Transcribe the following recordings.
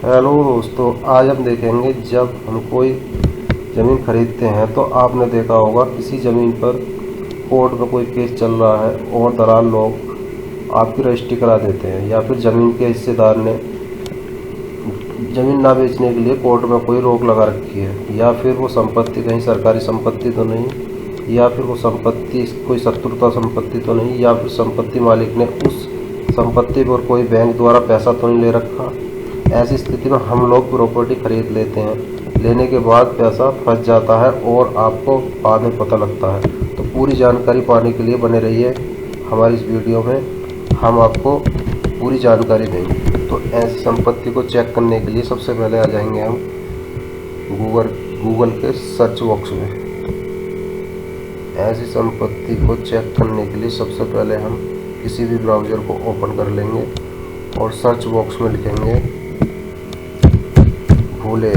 Hello दोस्तों, आज हम देखेंगे जब हम कोई ज़मीन खरीदते हैं तो आपने देखा होगा किसी ज़मीन पर कोर्ट में कोई केस चल रहा है और दलाल लोग आपकी रजिस्ट्री करा देते हैं, या फिर ज़मीन के हिस्सेदार ने ज़मीन ना बेचने के लिए कोर्ट में कोई रोक लगा रखी है, या फिर वो संपत्ति कहीं सरकारी संपत्ति तो नहीं, या फिर वो संपत्ति कोई शत्रुता संपत्ति तो नहीं, या फिर संपत्ति मालिक ने उस संपत्ति पर कोई बैंक द्वारा पैसा तो नहीं ले रखा। ऐसी स्थिति में हम लोग प्रॉपर्टी खरीद लेते हैं, लेने के बाद पैसा फंस जाता है और आपको बाद में पता लगता है। तो पूरी जानकारी पाने के लिए बने रहिए हमारी इस वीडियो में, हम आपको पूरी जानकारी देंगे। तो ऐसी संपत्ति को चेक करने के लिए सबसे पहले आ जाएंगे हम गूगल के सर्च बॉक्स में। ऐसी संपत्ति को चेक करने के लिए सबसे पहले हम किसी भी ब्राउज़र को ओपन कर लेंगे और सर्च बॉक्स में लिखेंगे भूलेख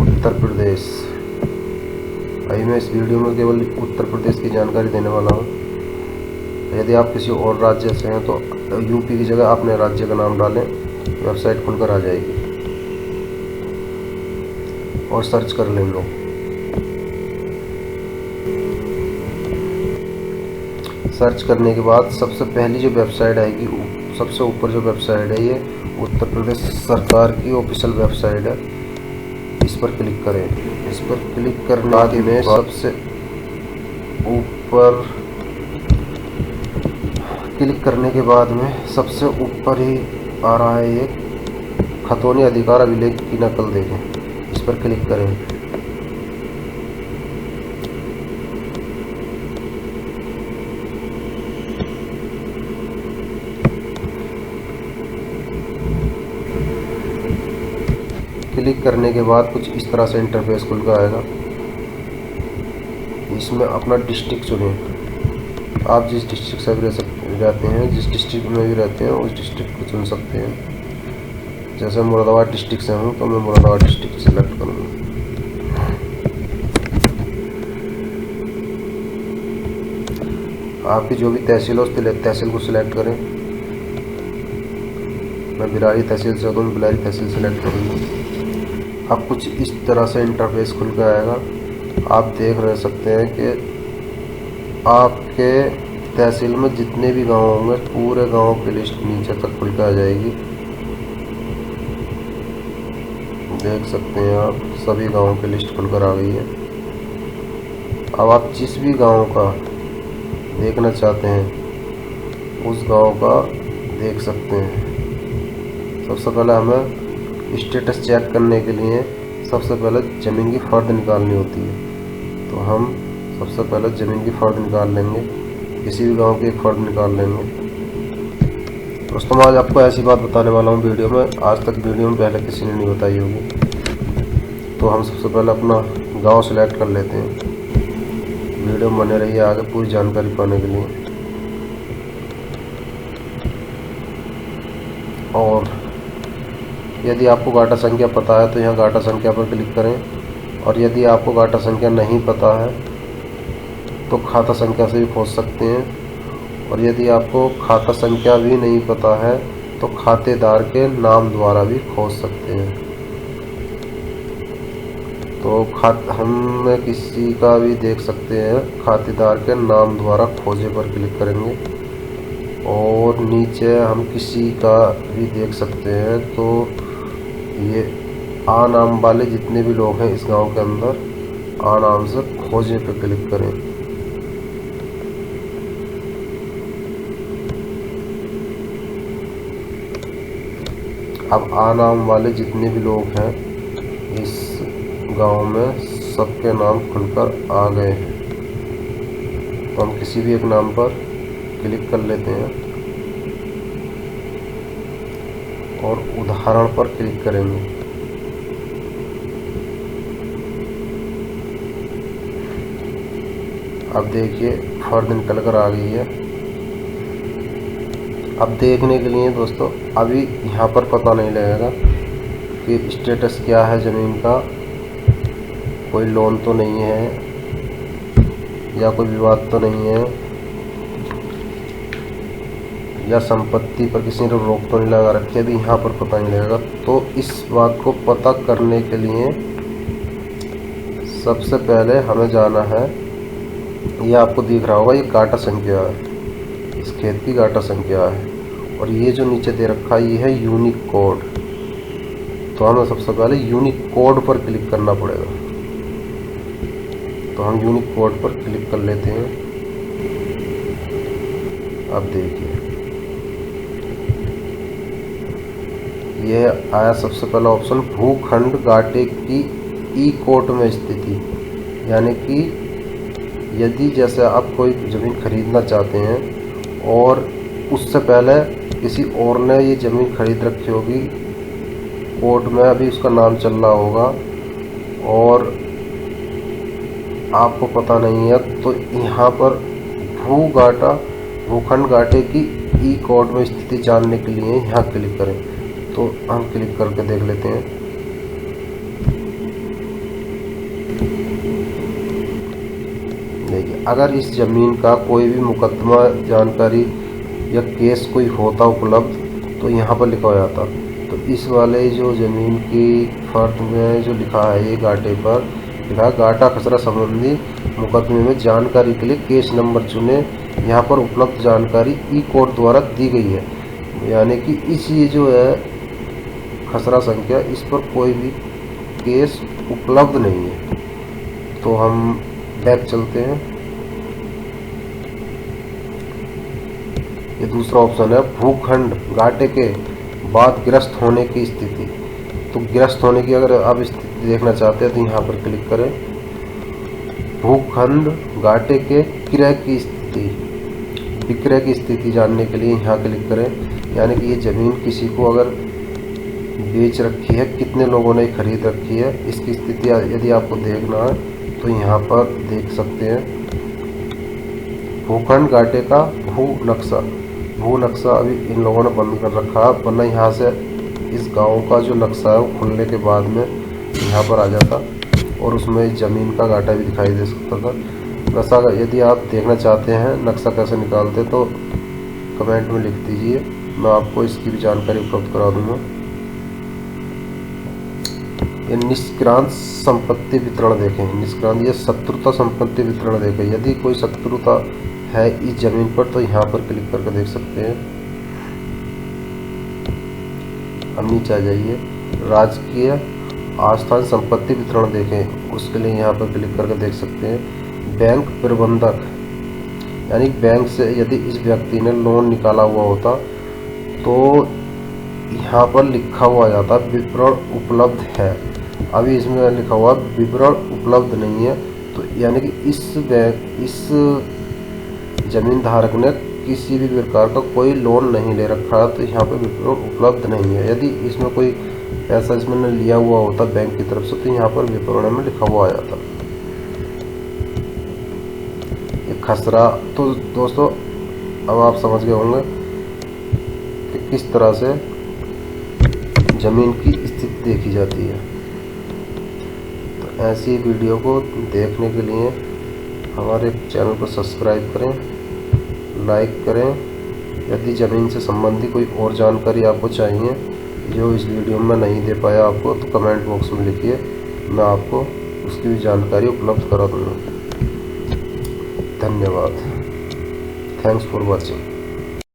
उत्तर प्रदेश। भाई मैं इस वीडियो में केवल उत्तर प्रदेश की जानकारी देने वाला हूँ। यदि आप किसी और राज्य से हैं तो यूपी की जगह अपने राज्य का नाम डालें, वेबसाइट खुलकर आ जाएगी और सर्च कर लेंगे। सर्च करने के बाद सबसे पहली जो वेबसाइट आएगी, सबसे ऊपर जो वेबसाइट है ये उत्तर प्रदेश सरकार की ऑफिशियल वेबसाइट है, इस पर क्लिक करें। इस पर क्लिक करने में सबसे ऊपर क्लिक करने के बाद में सबसे ऊपर ही आ रहा है एक खतौनी अधिकार अभिलेख की नकल देखें, इस पर क्लिक करें। क्लिक करने के बाद कुछ इस तरह से इंटरफेस खुल कर आएगा। इसमें अपना डिस्ट्रिक्ट चुनें। आप जिस डिस्ट्रिक्ट से भी रहते हैं, जिस डिस्ट्रिक्ट में भी रहते हैं उस डिस्ट्रिक्ट को चुन सकते हैं। जैसे मुरादाबाद डिस्ट्रिक्ट से हूँ तो मैं मुरादाबाद डिस्ट्रिक्ट सेलेक्ट करूँगा। आपकी जो भी तहसील हो उस तहसील को सिलेक्ट करें। मैं बिलारी तहसील से हूँ, बिलारी तहसील सेलेक्ट करूँगा। अब कुछ इस तरह से इंटरफेस खुल कर आएगा। आप देख रह सकते हैं कि आपके तहसील में जितने भी गांव होंगे पूरे गांव की लिस्ट नीचे तक खुल कर आ जाएगी। देख सकते हैं आप सभी गांवों की लिस्ट खुलकर आ गई है। अब आप जिस भी गांव का देखना चाहते हैं उस गांव का देख सकते हैं। सबसे पहले हमें स्टेटस चेक करने के लिए सबसे पहले ज़मीन की फ़र्द निकालनी होती है, तो हम सबसे पहले ज़मीन की फ़र्द निकाल लेंगे। किसी भी गांव की एक फ़र्द निकाल लेंगे। दोस्तों आज आपको ऐसी बात बताने वाला हूं वीडियो में, आज तक वीडियो में पहले किसी ने नहीं बताई होगी। तो हम सबसे पहले अपना गांव सेलेक्ट कर लेते हैं। वीडियो में बने रहिए आगे पूरी जानकारी पाने के लिए। और यदि आपको गाटा संख्या पता है तो यहाँ गाटा संख्या पर क्लिक करें, और यदि आपको गाटा संख्या नहीं पता है तो खाता संख्या से भी खोज सकते हैं, और यदि आपको खाता संख्या भी नहीं पता है तो खातेदार के नाम द्वारा भी खोज सकते हैं। तो हम किसी का भी देख सकते हैं, खातेदार के नाम द्वारा खोजे पर क्लिक करेंगे और नीचे हम किसी का भी देख सकते हैं। तो ये आ नाम वाले जितने भी लोग हैं इस गांव के अंदर, आ नाम से खोजे पे क्लिक करें। अब आ नाम वाले जितने भी लोग हैं इस गांव में सबके नाम खुलकर आ गए हैं। तो हम किसी भी एक नाम पर क्लिक कर लेते हैं और उदाहरण पर क्लिक करेंगे। अब देखिए फ़र्द निकल कर आ गई है। अब देखने के लिए दोस्तों अभी यहाँ पर पता नहीं लगेगा कि स्टेटस क्या है ज़मीन का, कोई लोन तो नहीं है या कोई विवाद तो नहीं है, या संपत्ति पर किसी ने रोक तो नहीं लगा रखी है, अभी यहाँ पर पता नहीं लगेगा। तो इस बात को पता करने के लिए सबसे पहले हमें जाना है, ये आपको दिख रहा होगा, ये गाटा संख्या है, इस खेत की गाटा संख्या है, और ये जो नीचे दे रखा है ये है यूनिक कोड। तो हमें सबसे पहले यूनिक कोड पर क्लिक करना पड़ेगा। तो हम यूनिक कोड पर क्लिक कर लेते हैं। अब देखिए यह आया सबसे पहला ऑप्शन, भूखंड गाटे की ई कोर्ट में स्थिति, यानी कि यदि जैसे आप कोई ज़मीन खरीदना चाहते हैं और उससे पहले किसी और ने ये ज़मीन खरीद रखी होगी, कोर्ट में अभी उसका नाम चल रहा होगा और आपको पता नहीं है, तो यहाँ पर भूखंड गाटे की ई कोर्ट में स्थिति जानने के लिए यहाँ क्लिक करें। तो हम क्लिक करके देख लेते हैं। देखिए अगर इस ज़मीन का कोई भी मुकदमा जानकारी या केस कोई होता उपलब्ध तो यहाँ पर लिखा हो जाता। तो इस वाले जो ज़मीन की फर्द में जो लिखा है, ये गाटे पर लिखा है गाटा खसरा संबंधी मुकदमे में जानकारी के लिए केस नंबर चुने, यहाँ पर उपलब्ध जानकारी ई कोड द्वारा दी गई है, यानी कि इस ये जो है खसरा संख्या, इस पर कोई भी केस उपलब्ध नहीं है। तो हम बैक चलते हैं। ये दूसरा ऑप्शन है, भूखंड गाटे के बाद गिरस्त होने की स्थिति। तो गिरस्त होने की अगर आप स्थिति देखना चाहते हैं तो यहाँ पर क्लिक करें। भूखंड गाटे के क्रय की स्थिति, विक्रय की स्थिति जानने के लिए यहाँ क्लिक करें, यानी कि ये ज़मीन किसी को अगर बेच रखी है, कितने लोगों ने खरीद रखी है, इसकी स्थिति यदि आपको देखना है तो यहाँ पर देख सकते हैं। भूखंड घाटे का भू नक्शा अभी इन लोगों ने बंद कर रखा है, वरना यहाँ से इस गांव का जो नक्शा है वो खुलने के बाद में यहाँ पर आ जाता और उसमें ज़मीन का घाटा भी दिखाई दे सकता था। वैसा यदि आप देखना चाहते हैं नक्शा कैसे निकालते तो कमेंट में लिख दीजिए, मैं आपको इसकी भी जानकारी उपलब्ध करा दूँगा। ये निष्क्रांत संपत्ति वितरण देखें, निष्क्रांत, ये शत्रुता संपत्ति वितरण देखें। यदि कोई शत्रुता है इस जमीन पर तो यहाँ पर क्लिक करके देख सकते हैं। अब नीचे आ जाइए, राजकीय आस्थान संपत्ति वितरण देखें, उसके लिए यहाँ पर क्लिक करके देख सकते हैं। बैंक प्रबंधक, यानी बैंक से यदि इस व्यक्ति ने लोन निकाला हुआ होता तो यहाँ पर लिखा हुआ जाता विवरण उपलब्ध है। अभी इसमें लिखा हुआ विवरण उपलब्ध नहीं है, तो यानी कि इस जमीन धारक ने किसी भी प्रकार का कोई लोन नहीं ले रखा है, तो यहाँ पर विवरण उपलब्ध नहीं है। यदि इसमें कोई पैसा इसमें लिया हुआ होता बैंक की तरफ से तो यहाँ पर विवरण में लिखा हुआ आ जाता। ये खसरा, तो दोस्तों अब आप समझ गए होंगे कि किस तरह से ज़मीन की स्थिति देखी जाती है। तो ऐसी वीडियो को देखने के लिए हमारे चैनल को सब्सक्राइब करें, लाइक करें। यदि ज़मीन से संबंधी कोई और जानकारी आपको चाहिए जो इस वीडियो में नहीं दे पाया आपको, तो कमेंट बॉक्स में लिखिए, मैं आपको उसकी भी जानकारी उपलब्ध करा दूँगा। धन्यवाद। Thanks for watching.